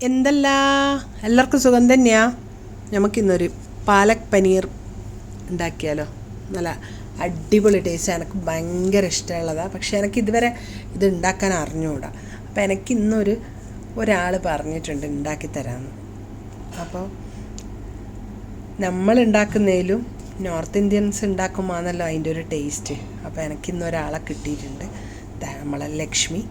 എന്തല്ല എല്ലാവർക്കും സുഖം തന്നെയാ. നമുക്കിന്നൊരു പാലക് പനീർ ഉണ്ടാക്കിയാലോ. നല്ല അടിപൊളി ടേസ്റ്റ്. എനിക്ക് ഭയങ്കര ഇഷ്ടമുള്ളതാണ്. പക്ഷേ എനിക്ക് ഇതുവരെ ഇത് ഉണ്ടാക്കാൻ അറിഞ്ഞുകൂടാ. അപ്പോൾ എനിക്കിന്നൊരു ഒരാൾ പറഞ്ഞിട്ടുണ്ട് ഉണ്ടാക്കി തരാമെന്ന്. അപ്പോൾ നമ്മൾ ഉണ്ടാക്കുന്നതിലും നോർത്ത് ഇന്ത്യൻസ് ഉണ്ടാക്കുമ്പോഴാണല്ലോ അതിൻ്റെ ഒരു ടേസ്റ്റ്. അപ്പോൾ എനിക്കിന്നൊരാളെ കിട്ടിയിട്ടുണ്ട്. നമ്മളെ ലക്ഷ്മി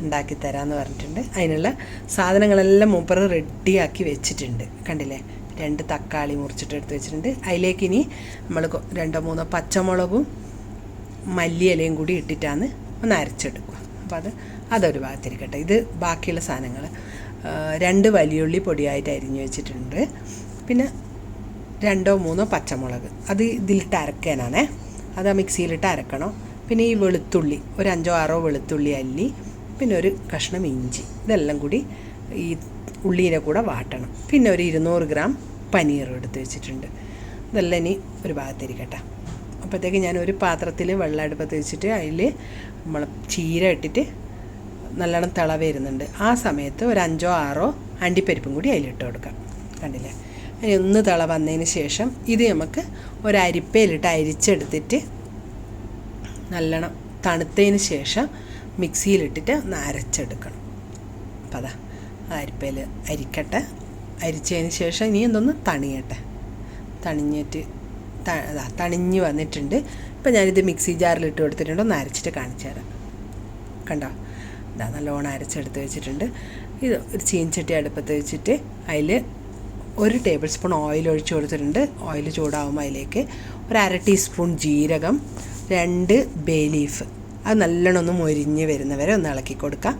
ഉണ്ടാക്കി തരാമെന്ന് പറഞ്ഞിട്ടുണ്ട്. അതിനുള്ള സാധനങ്ങളെല്ലാം മൂപ്പർ റെഡിയാക്കി വെച്ചിട്ടുണ്ട്. കണ്ടില്ലേ, 2 തക്കാളി മുറിച്ചിട്ട് എടുത്ത് വെച്ചിട്ടുണ്ട്. അതിലേക്ക് ഇനി നമ്മൾ 2-3 പച്ചമുളകും മല്ലിയിലയും കൂടി ഇട്ടിട്ടാണ് ഒന്ന് അരച്ചെടുക്കുക. അപ്പോൾ അതൊരു ഭാഗത്തിരിക്കട്ടെ. ഇത് ബാക്കിയുള്ള സാധനങ്ങൾ 2 വലിയുള്ളി പൊടിയായിട്ട് അരിഞ്ഞ് വെച്ചിട്ടുണ്ട്. പിന്നെ 2-3 പച്ചമുളക് അത് ഇതിലിട്ട് അരക്കാനാണേ. അത് മിക്സിയിലിട്ട് അരക്കണം. പിന്നെ ഈ വെളുത്തുള്ളി ഒരു 5-6 വെളുത്തുള്ളി അല്ലി, പിന്നെ ഒരു കഷ്ണം ഇഞ്ചി, ഇതെല്ലാം കൂടി ഈ ഉള്ളീനെ കൂടെ വാട്ടണം. പിന്നെ ഒരു 200 ഗ്രാം പനീർ എടുത്ത് വെച്ചിട്ടുണ്ട്. ഇതെല്ലാം ഇനി ഒരു ഭാഗത്തിരിക്കട്ടെ. അപ്പോഴത്തേക്ക് ഞാൻ ഒരു പാത്രത്തിൽ വെള്ളം അടുപ്പത്ത് വെച്ചിട്ട് അതിൽ നമ്മൾ ചീര ഇട്ടിട്ട് നല്ലോണം തിള വരുന്നുണ്ട്. ആ സമയത്ത് ഒരു 5-6 അണ്ടിപ്പരിപ്പും കൂടി അതിലിട്ട് കൊടുക്കാം. കണ്ടില്ലേ, അതിന് ഒന്ന് തിള വന്നതിന് ശേഷം ഇത് നമുക്ക് ഒരു അരിപ്പയിലിട്ട് അരിച്ചെടുത്തിട്ട് നല്ലോണം തണുത്തതിന് ശേഷം മിക്സിയിലിട്ടിട്ട് ഒന്ന് അരച്ചെടുക്കണം. അപ്പം അതാ അരിപ്പയിൽ അരിക്കട്ടെ. അരിച്ചതിന് ശേഷം ഇനി എന്തൊന്ന് തണിയട്ടെ. തണിഞ്ഞിട്ട് തണിഞ്ഞ് വന്നിട്ടുണ്ട്. ഇപ്പം ഞാനിത് മിക്സി ജാറിലിട്ട് കൊടുത്തിട്ടുണ്ട്. ഒന്ന് അരച്ചിട്ട് കാണിച്ചു തരാം. കണ്ടോ, ഇതാ നല്ലോണം അരച്ചെടുത്ത് വെച്ചിട്ടുണ്ട്. ഇത് ഒരു ചീൻചട്ടി അടുപ്പത്ത് വെച്ചിട്ട് അതിൽ 1 ടേബിൾ സ്പൂൺ ഓയിൽ ഒഴിച്ച് കൊടുത്തിട്ടുണ്ട്. ഓയിൽ ചൂടാവുമ്പോൾ അതിലേക്ക് ഒരു 1/2 ടീസ്പൂൺ ജീരകം, 2 ബേ ലീഫ്, അത് നല്ലോണം ഒന്ന് മൊരിഞ്ഞ് വരുന്നവരെ ഒന്ന് ഇളക്കി കൊടുക്കാം.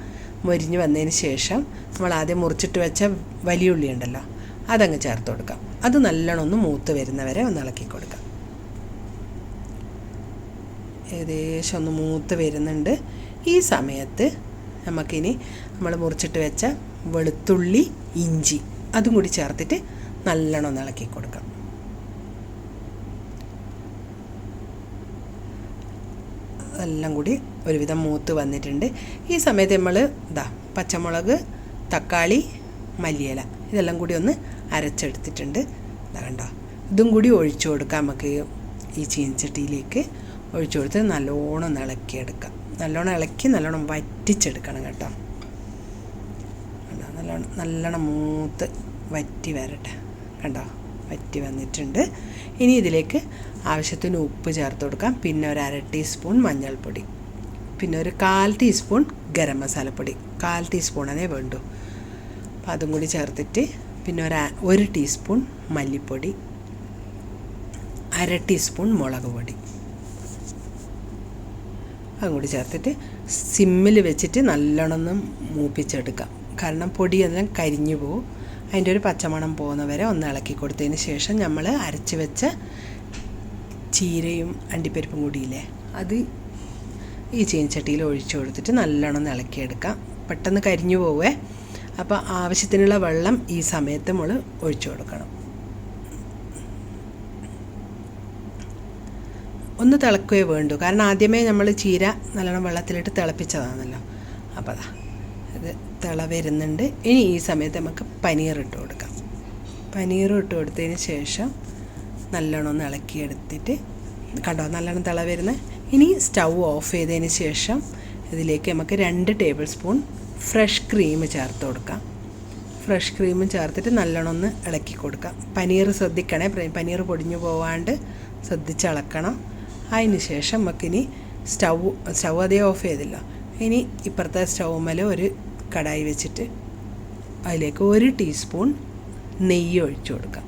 മൊരിഞ്ഞ് വന്നതിന് ശേഷം നമ്മൾ ആദ്യം മുറിച്ചിട്ട് വെച്ച വലിയ ഉള്ളി ഉണ്ടല്ലോ, അതങ്ങ് ചേർത്ത് കൊടുക്കാം. അത് നല്ലോണം ഒന്ന് മൂത്ത് വരുന്നവരെ ഒന്ന് ഇളക്കി കൊടുക്കാം. ഏകദേശം ഒന്ന് മൂത്ത് വരുന്നുണ്ട്. ഈ സമയത്ത് നമുക്കിനി നമ്മൾ മുറിച്ചിട്ട് വെച്ച വെളുത്തുള്ളി, ഇഞ്ചി അതും കൂടി ചേർത്തിട്ട് നല്ലോണം ഒന്ന് ഇളക്കി കൊടുക്കാം. എല്ലാം കൂടി ഒരുവിധം മൂത്ത് വന്നിട്ടുണ്ട്. ഈ സമയത്ത് നമ്മൾ പച്ചമുളക്, തക്കാളി, മല്ലിയില ഇതെല്ലാം കൂടി ഒന്ന് അരച്ചെടുത്തിട്ടുണ്ട്. കണ്ടോ, ഇതും കൂടി ഒഴിച്ചു കൊടുക്കാം. നമുക്ക് ഈ ചീനച്ചട്ടിയിലേക്ക് ഒഴിച്ചു കൊടുത്ത് നല്ലോണം ഒന്ന് ഇളക്കിയെടുക്കാം. നല്ലോണം ഇളക്കി നല്ലോണം വറ്റിച്ചെടുക്കണം കേട്ടോ. നല്ലോണം മൂത്ത് വറ്റി വരട്ടെ. കണ്ടോ, വറ്റി വന്നിട്ടുണ്ട്. ഇനി ഇതിലേക്ക് ആവശ്യത്തിന് ഉപ്പ് ചേർത്ത് കൊടുക്കാം. പിന്നെ ഒരു 1/2 ടീസ്പൂൺ മഞ്ഞൾപ്പൊടി, പിന്നെ ഒരു 1/4 ടീസ്പൂൺ ഗരം മസാലപ്പൊടി, 1/4 ടീസ്പൂണേ വേണ്ടൂ. അപ്പം അതും കൂടി ചേർത്തിട്ട് പിന്നെ ഒരു ടീസ്പൂൺ മല്ലിപ്പൊടി, 1/2 ടീസ്പൂൺ മുളക് പൊടി അതും കൂടി ചേർത്തിട്ട് സിമ്മിൽ വെച്ചിട്ട് നല്ലോണം ഒന്ന് മൂപ്പിച്ചെടുക്കാം. കാരണം പൊടിയെല്ലാം കരിഞ്ഞു പോകും. അതിൻ്റെ ഒരു പച്ചമണം പോകുന്നവരെ ഒന്ന് ഇളക്കി കൊടുത്തതിന് ശേഷം നമ്മൾ അരച്ച് വെച്ച ചീരയും അണ്ടിപ്പരിപ്പും കൂടിയില്ലേ, അത് ഈ ചീനച്ചട്ടിയിൽ ഒഴിച്ചു കൊടുത്തിട്ട് നല്ലോണം ഇളക്കിയെടുക്കാം. പെട്ടെന്ന് കരിഞ്ഞു പോവേ. അപ്പോൾ ആവശ്യത്തിനുള്ള വെള്ളം ഈ സമയത്ത് നമ്മൾ ഒഴിച്ചു കൊടുക്കണം. ഒന്ന് തിളക്കുകയേ വേണ്ടൂ. കാരണം ആദ്യമേ നമ്മൾ ചീര നല്ലോണം വെള്ളത്തിലിട്ട് തിളപ്പിച്ചതാണല്ലോ. അപ്പോൾ അതാ ഇത് തിള വരുന്നുണ്ട്. ഇനി ഈ സമയത്ത് നമുക്ക് പനീർ ഇട്ട് കൊടുക്കാം. പനീർ ഇട്ട് കൊടുത്തതിന് ശേഷം നല്ലോണം ഒന്ന് ഇളക്കിയെടുത്തിട്ട് കണ്ടോ നല്ലോണം തിള വരുന്നത്. ഇനി സ്റ്റൗ ഓഫ് ചെയ്തതിന് ശേഷം ഇതിലേക്ക് നമുക്ക് 2 ടേബിൾ സ്പൂൺ ഫ്രഷ് ക്രീം ചേർത്ത് കൊടുക്കാം. ഫ്രഷ് ക്രീമും ചേർത്തിട്ട് നല്ലോണം ഒന്ന് ഇളക്കി കൊടുക്കാം. പനീർ ശ്രദ്ധിക്കണേ, പനീർ പൊടിഞ്ഞു പോവാണ്ട് ശ്രദ്ധിച്ച് ഇളക്കണം. അതിന് ശേഷം നമുക്കിനി സ്റ്റൗ അതേ ഓഫ് ചെയ്തില്ല. ഇനി ഇപ്പുറത്തെ സ്റ്റൗമ്മേൽ ഒരു കടായി വെച്ചിട്ട് അതിലേക്ക് 1 ടീസ്പൂൺ നെയ്യ് ഒഴിച്ചു കൊടുക്കാം.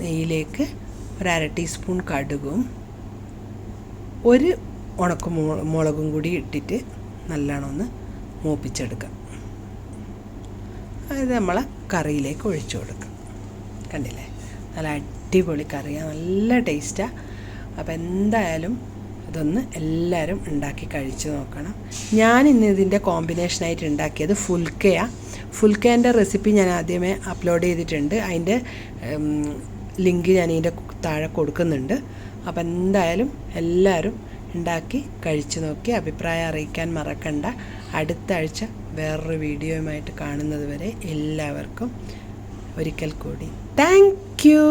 നെയ്യിലേക്ക് ഒരു 1/2 ടീസ്പൂൺ കടുകും 1 ഉണക്കമുളകും കൂടി ഇട്ടിട്ട് നല്ലോണം ഒന്ന് മൂപ്പിച്ചെടുക്കാം. അത് നമ്മളെ കറിയിലേക്ക് ഒഴിച്ചു കൊടുക്കാം. കണ്ടില്ലേ, നല്ല അടിപൊളി കറിയാണ്, നല്ല ടേസ്റ്റാണ്. അപ്പോൾ എന്തായാലും ഇതൊന്ന് എല്ലാവരും ഉണ്ടാക്കി കഴിച്ച് നോക്കണം. ഞാൻ ഇന്ന് ഇതിൻ്റെ കോമ്പിനേഷനായിട്ട് ഉണ്ടാക്കിയത് ഫുൽക്കയാണ്. ഫുൽക്കേൻ്റെ റെസിപ്പി ഞാൻ ആദ്യമേ അപ്ലോഡ് ചെയ്തിട്ടുണ്ട്. അതിൻ്റെ ലിങ്ക് ഞാൻ ഇതിൻ്റെ താഴെ കൊടുക്കുന്നുണ്ട്. അപ്പോൾ എന്തായാലും എല്ലാവരും ഉണ്ടാക്കി കഴിച്ചു നോക്കി അഭിപ്രായം അറിയിക്കാൻ മറക്കണ്ട. അടുത്ത ആഴ്ച വേറൊരു വീഡിയോയുമായിട്ട് കാണുന്നത് വരെ എല്ലാവർക്കും ഒരിക്കൽ കൂടി താങ്ക് യു.